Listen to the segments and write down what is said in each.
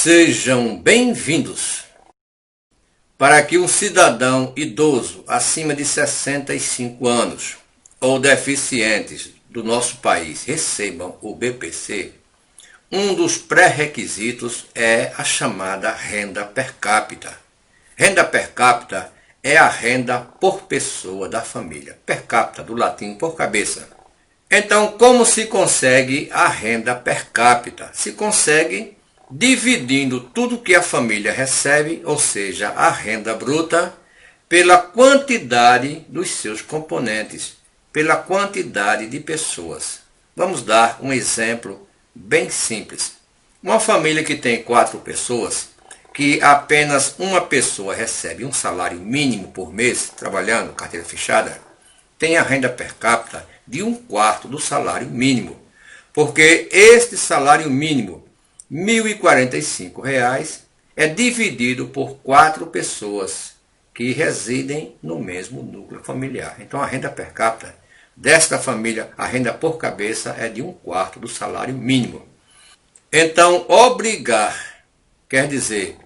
Sejam bem-vindos. Para que um cidadão idoso acima de 65 anos ou deficientes do nosso país recebam o BPC, um dos pré-requisitos é a chamada renda per capita. Renda per capita é a renda por pessoa da família. Per capita, do latim por cabeça. Então, como se consegue a renda per capita? Se consegue dividindo tudo que a família recebe, ou seja, a renda bruta, pela quantidade dos seus componentes, pela quantidade de pessoas. Vamos dar um exemplo bem simples. Uma família que tem 4 pessoas, que apenas uma pessoa recebe um salário mínimo por mês, trabalhando, carteira fechada, tem a renda per capita de 1/4 do salário mínimo. Porque este salário mínimo, R$ 1.045, é dividido por 4 pessoas que residem no mesmo núcleo familiar. Então a renda per capita desta família, a renda por cabeça é de 1/4 do salário mínimo. Então obrigar, quer dizer,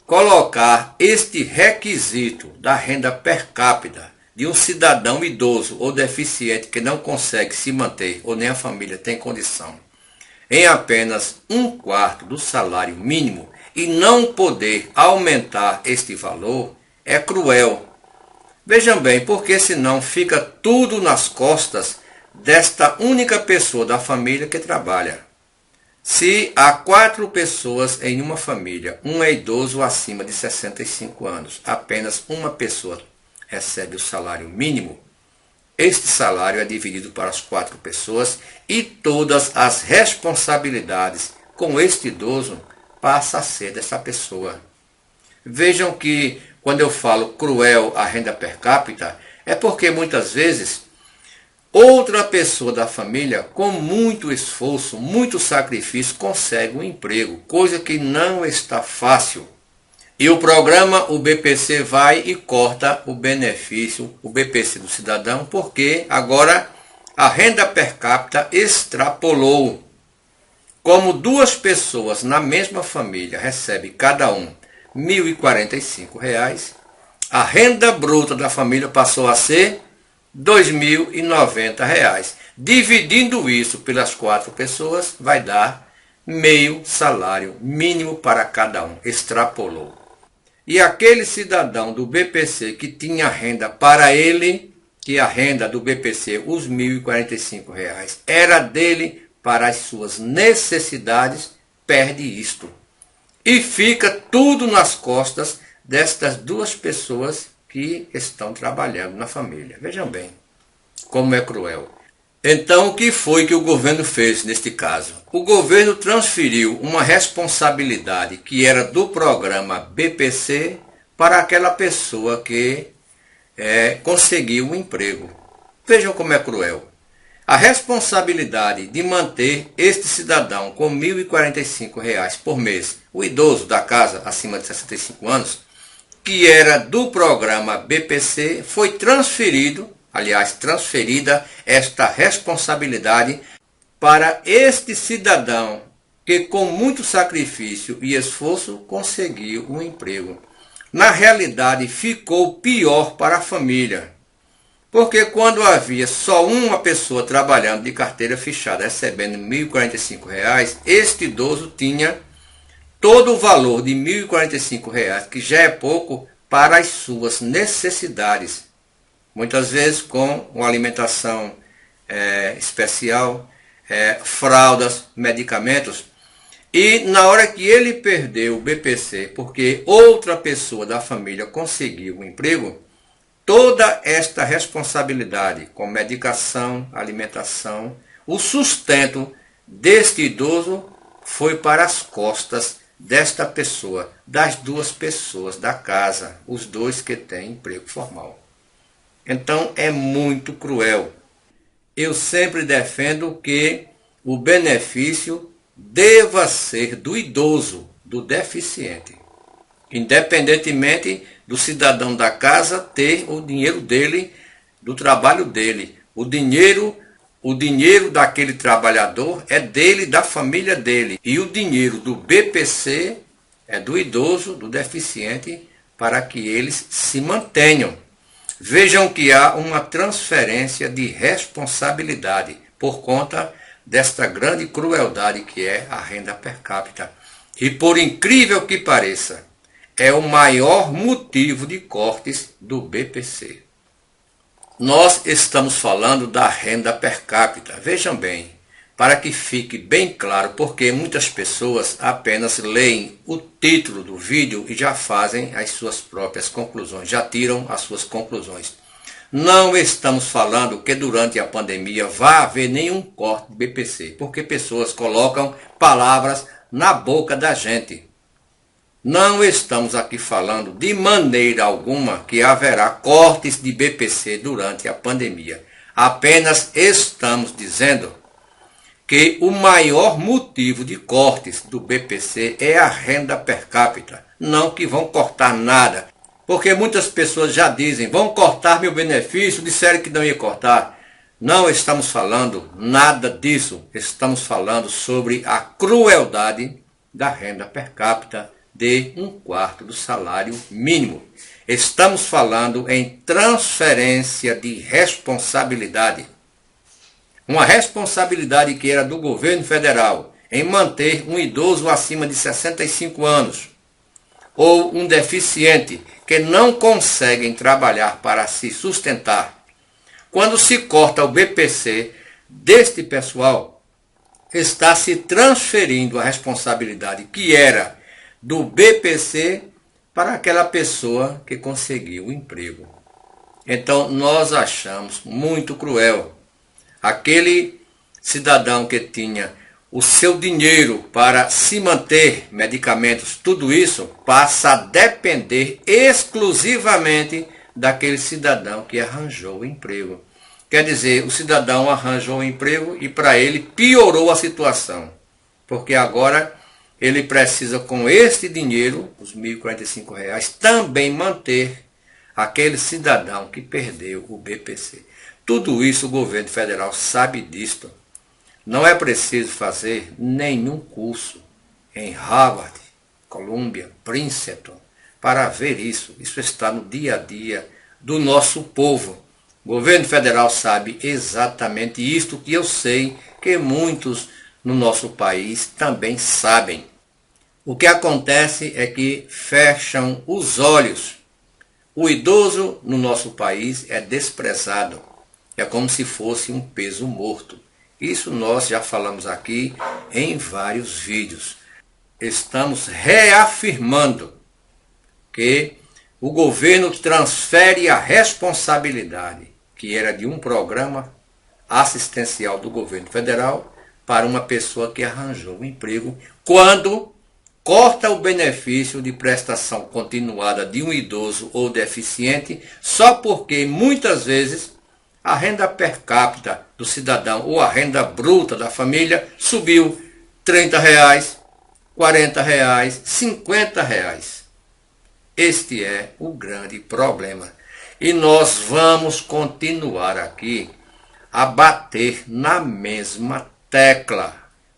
colocar este requisito da renda per capita de um cidadão idoso ou deficiente que não consegue se manter ou nem a família tem condição em apenas 1/4 do salário mínimo e não poder aumentar este valor é cruel. Vejam bem, porque senão fica tudo nas costas desta única pessoa da família que trabalha. Se há 4 pessoas em uma família, um é idoso acima de 65 anos, apenas uma pessoa recebe o salário mínimo, este salário é dividido para as 4 pessoas e todas as responsabilidades com este idoso passam a ser dessa pessoa. Vejam que quando eu falo cruel a renda per capita, é porque muitas vezes outra pessoa da família, com muito esforço, muito sacrifício, consegue um emprego, coisa que não está fácil. E o programa, o BPC, vai e corta o benefício, o BPC do cidadão, porque agora a renda per capita extrapolou. Como 2 pessoas na mesma família recebem cada um R$ 1.045, a renda bruta da família passou a ser R$ 2.090. Dividindo isso pelas 4 pessoas, vai dar meio salário mínimo para cada um. Extrapolou. E aquele cidadão do BPC que tinha renda para ele, que a renda do BPC, os R$ 1.045, era dele para as suas necessidades, perde isto. E fica tudo nas costas destas 2 pessoas que estão trabalhando na família. Vejam bem como é cruel. Então, o que foi que o governo fez neste caso? O governo transferiu uma responsabilidade que era do programa BPC para aquela pessoa que conseguiu um emprego. Vejam como é cruel. A responsabilidade de manter este cidadão com R$ 1.045 por mês, o idoso da casa acima de 65 anos, que era do programa BPC, foi transferida esta responsabilidade para este cidadão que com muito sacrifício e esforço conseguiu um emprego. Na realidade ficou pior para a família, porque quando havia só uma pessoa trabalhando de carteira fechada recebendo R$ 1.045, este idoso tinha todo o valor de R$ 1.045, que já é pouco, para as suas necessidades. Muitas vezes com uma alimentação especial, fraldas, medicamentos. E na hora que ele perdeu o BPC, porque outra pessoa da família conseguiu um emprego, toda esta responsabilidade com medicação, alimentação, o sustento deste idoso foi para as costas desta pessoa, das 2 pessoas da casa, os 2 que têm emprego formal. Então é muito cruel. Eu sempre defendo que o benefício deva ser do idoso, do deficiente, independentemente do cidadão da casa ter o dinheiro dele, do trabalho dele. O dinheiro daquele trabalhador é dele, da família dele. E o dinheiro do BPC é do idoso, do deficiente, para que eles se mantenham. Vejam que há uma transferência de responsabilidade por conta desta grande crueldade que é a renda per capita. E por incrível que pareça, é o maior motivo de cortes do BPC. Nós estamos falando da renda per capita. Vejam bem, para que fique bem claro, porque muitas pessoas apenas leem o título do vídeo e já fazem as suas próprias conclusões, já tiram as suas conclusões. Não estamos falando que durante a pandemia vai haver nenhum corte do BPC, porque pessoas colocam palavras na boca da gente. Não estamos aqui falando de maneira alguma que haverá cortes de BPC durante a pandemia. Apenas estamos dizendo que o maior motivo de cortes do BPC é a renda per capita. Não que vão cortar nada, porque muitas pessoas já dizem, vão cortar meu benefício, disseram que não ia cortar. Não estamos falando nada disso, estamos falando sobre a crueldade da renda per capita de 1/4 do salário mínimo. Estamos falando em transferência de responsabilidade. Uma responsabilidade que era do governo federal em manter um idoso acima de 65 anos ou um deficiente que não conseguem trabalhar para se sustentar. Quando se corta o BPC deste pessoal, está se transferindo a responsabilidade que era do BPC para aquela pessoa que conseguiu o emprego. Então nós achamos muito cruel aquele cidadão que tinha o seu dinheiro para se manter, medicamentos, tudo isso passa a depender exclusivamente daquele cidadão que arranjou o emprego. Quer dizer, o cidadão arranjou o emprego e para ele piorou a situação, porque agora ele precisa com este dinheiro, os R$ 1.045, também manter aquele cidadão que perdeu o BPC. Tudo isso o governo federal sabe disto. Não é preciso fazer nenhum curso em Harvard, Columbia, Princeton para ver isso. Isso está no dia a dia do nosso povo. O governo federal sabe exatamente isto que eu sei que muitos no nosso país também sabem. O que acontece é que fecham os olhos. O idoso no nosso país é desprezado. É como se fosse um peso morto. Isso nós já falamos aqui em vários vídeos. Estamos reafirmando que o governo transfere a responsabilidade, que era de um programa assistencial do governo federal, para uma pessoa que arranjou um emprego, quando corta o benefício de prestação continuada de um idoso ou deficiente, só porque muitas vezes a renda per capita do cidadão ou a renda bruta da família subiu R$ 30, R$ 40, R$ 50. Este é o grande problema. E nós vamos continuar aqui a bater na mesma tecla,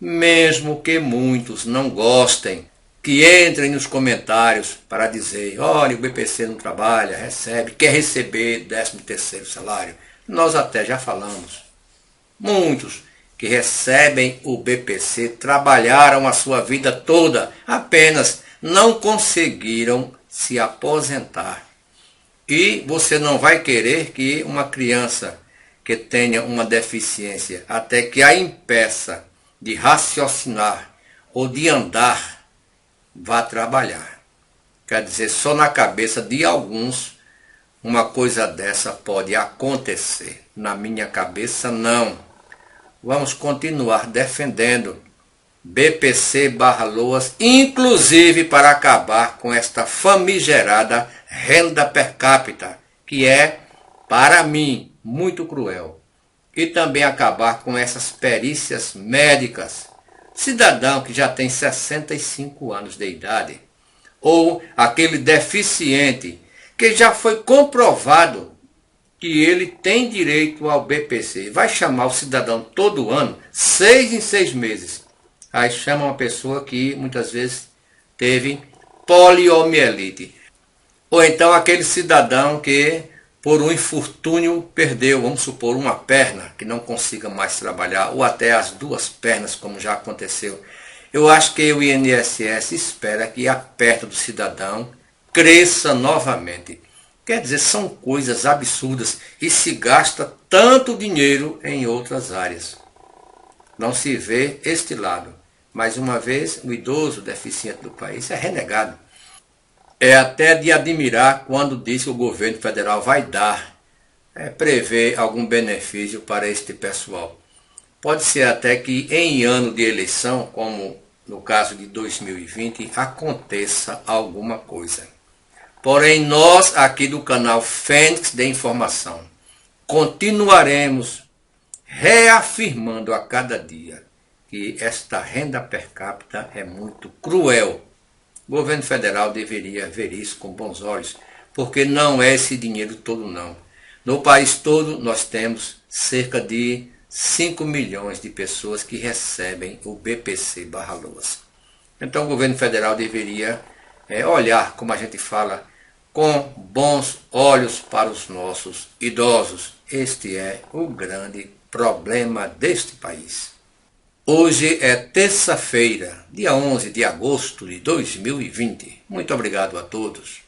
mesmo que muitos não gostem, que entrem nos comentários para dizer, olha, o BPC não trabalha, recebe, quer receber 13º salário. Nós até já falamos. Muitos que recebem o BPC trabalharam a sua vida toda, apenas não conseguiram se aposentar. E você não vai querer que uma criança que tenha uma deficiência, até que a impeça de raciocinar ou de andar, vá trabalhar. Quer dizer, só na cabeça de alguns uma coisa dessa pode acontecer. Na minha cabeça, não. Vamos continuar defendendo BPC/LOAS, inclusive para acabar com esta famigerada renda per capita, que é, para mim, muito cruel. E também acabar com essas perícias médicas. Cidadão que já tem 65 anos de idade, ou aquele deficiente que já foi comprovado que ele tem direito ao BPC. Vai chamar o cidadão todo ano, 6 em 6 meses. Aí chama uma pessoa que muitas vezes teve poliomielite. Ou então aquele cidadão que, por um infortúnio, perdeu, vamos supor, uma perna, que não consiga mais trabalhar, ou até as duas pernas, como já aconteceu. Eu acho que o INSS espera que a perna do cidadão cresça novamente. Quer dizer, são coisas absurdas e se gasta tanto dinheiro em outras áreas. Não se vê este lado. Mais uma vez, o idoso deficiente do país é renegado. É até de admirar quando diz que o governo federal vai dar, prever algum benefício para este pessoal. Pode ser até que em ano de eleição, como no caso de 2020, aconteça alguma coisa. Porém, nós aqui do canal Fênix de Informação continuaremos reafirmando a cada dia que esta renda per capita é muito cruel. O governo federal deveria ver isso com bons olhos, porque não é esse dinheiro todo não. No país todo nós temos cerca de 5 milhões de pessoas que recebem o BPC/LOAS. Então o governo federal deveria olhar, como a gente fala, com bons olhos para os nossos idosos. Este é o grande problema deste país. Hoje é terça-feira, dia 11 de agosto de 2020. Muito obrigado a todos.